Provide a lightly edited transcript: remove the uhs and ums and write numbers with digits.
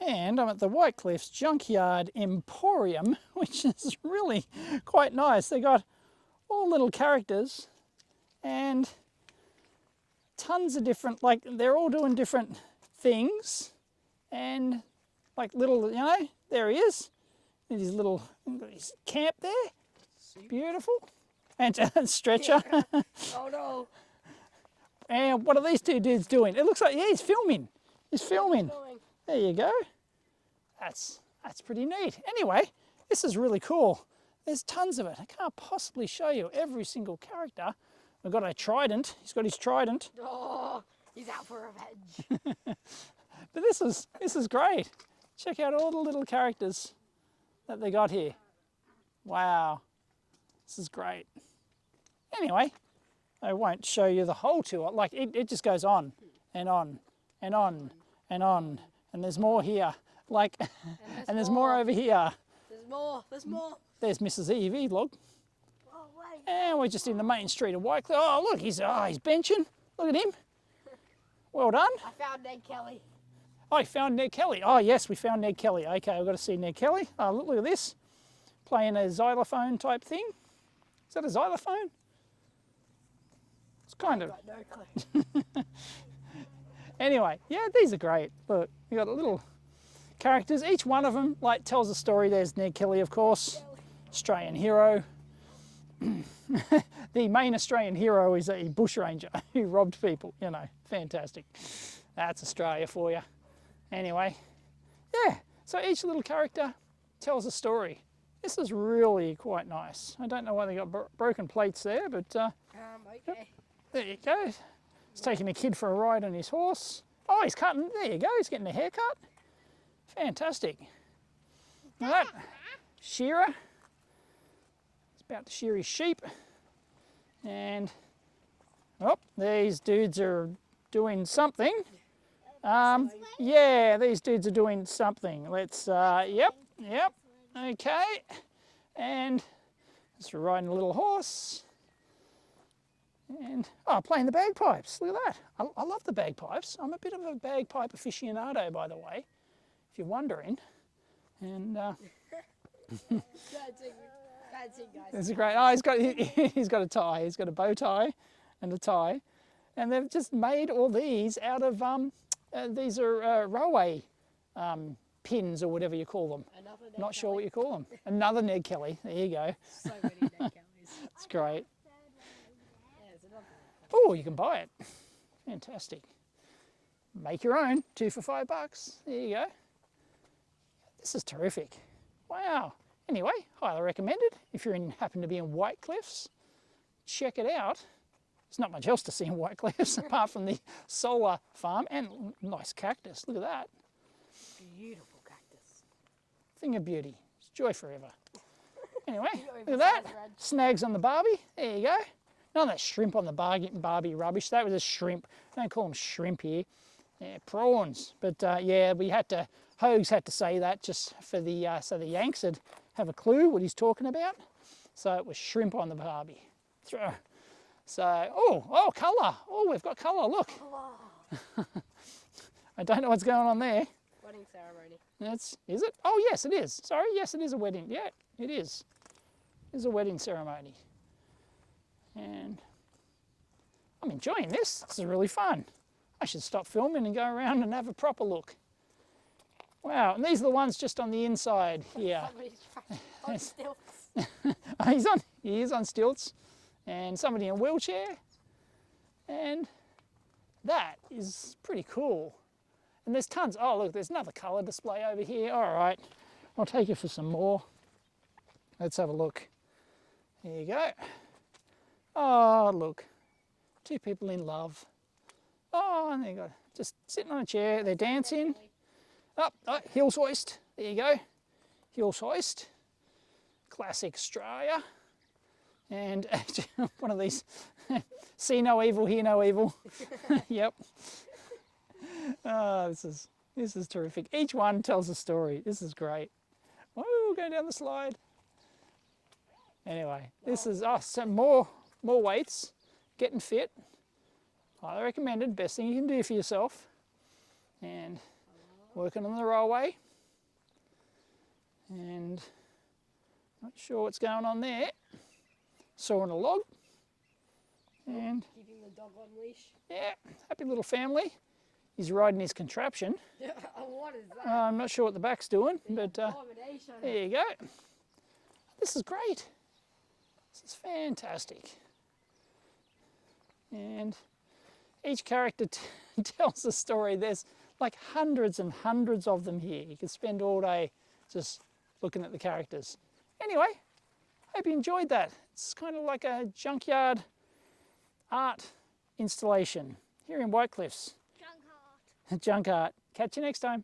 And I'm at the White Cliffs Junkyard Emporium, which is really quite nice. They got all little characters and tons of different, like they're all doing different things, and like little, you know, there he is. His little his camp there, beautiful, and stretcher. Oh no! And what are these two dudes doing? It looks like, yeah, he's filming. He's filming. There you go. That's pretty neat. Anyway, this is really cool. There's tons of it. I can't possibly show you every single character. We've got a trident. He's got his trident. Oh, he's out for revenge. But this is great. Check out all the little characters that they got here. Wow, this is great. Anyway, I won't show you the whole tour. Like it just goes on and on and on and on. And there's more here. Like, and there's more over here. There's more. There's more. There's Mrs. Evie vlog. Oh wait. And we're just in the main street of White Cliff. Oh look, he's benching. Look at him. Well done. I found Ned Kelly. Oh, you found Ned Kelly. Oh yes, we found Ned Kelly. Okay, we've got to see Ned Kelly. Oh look at this. Playing a xylophone type thing. Is that a xylophone? It's kind of. I've got no clue. Anyway, yeah, these are great. Look, you got little characters. Each one of them like tells a story. There's Ned Kelly, of course, Australian hero. The main Australian hero is a bushranger who robbed people. You know, fantastic. That's Australia for you. Anyway, yeah. So each little character tells a story. This is really quite nice. I don't know why they got broken plates there, but Okay. there you go. He's taking a kid for a ride on his horse. Oh, he's cutting. There you go. He's getting a haircut. Fantastic. Now that shearer. He's about to shear his sheep. And oh, these dudes are doing something. Yeah, these dudes are doing something. Let's. Yep. Okay. And just riding a little horse. And, oh, playing the bagpipes. Look at that. I love the bagpipes. I'm a bit of a bagpipe aficionado, by the way, if you're wondering. And Dancing, guys. it's a great, oh, he's got a tie. He's got a bow tie and a tie. And they've just made all these out of, these are railway pins or whatever you call them. Not sure what you call them. Another Ned Kelly. There you go. So many Ned Kellys. It's great. Yeah, there's another. Oh, you can buy it. Fantastic. Make your own, 2 for $5. There you go. This is terrific. Wow. Anyway, highly recommended. If you're happen to be in White Cliffs, check it out. There's not much else to see in White Cliffs apart from the solar farm and nice cactus. Look at that. Beautiful cactus. Thing of beauty. It's joy forever. Anyway, look at that. Snags on the Barbie. There you go. None of that shrimp on the Barbie rubbish. That was a shrimp. Don't call them shrimp here. Yeah, prawns. But yeah, Hogs had to say that just for the, so the Yanks would have a clue what he's talking about. So it was shrimp on the Barbie. So, oh, colour. Oh, we've got colour, look. I don't know what's going on there. Wedding ceremony. Is it? Oh, yes, it is. Sorry, yes, it is a wedding. Yeah, it is. It's a wedding ceremony. And I'm enjoying this. This is really fun. I should stop filming and go around and have a proper look. Wow, and these are the ones just on the inside here. Somebody's on stilts. He is on stilts. And somebody in a wheelchair. And that is pretty cool. And there's tons. Oh, look, there's another colour display over here. All right, I'll take you for some more. Let's have a look. There you go. Oh, look, 2 people in love. Oh, and they got just sitting on a chair. They're dancing. Oh, Hills Hoist. There you go. Hills Hoist. Classic Australia. And one of these, see no evil, hear no evil. Yep. Oh, this is terrific. Each one tells a story. This is great. Oh, going down the slide. Anyway, this is some more weights, getting fit. Highly recommended. Best thing you can do for yourself. And working on the railway. And not sure what's going on there. Sawing a log. And Keeping the dog on leash. yeah, happy little family. He's riding his contraption. What is that? I'm not sure what the back's doing, but Abomination. there you go. This is great. This is fantastic. And each character tells a story. There's like hundreds and hundreds of them here. You could spend all day just looking at the characters. Anyway, hope you enjoyed that. It's kind of like a junkyard art installation here in White Cliffs. Junk art. Junk art. Catch you next time.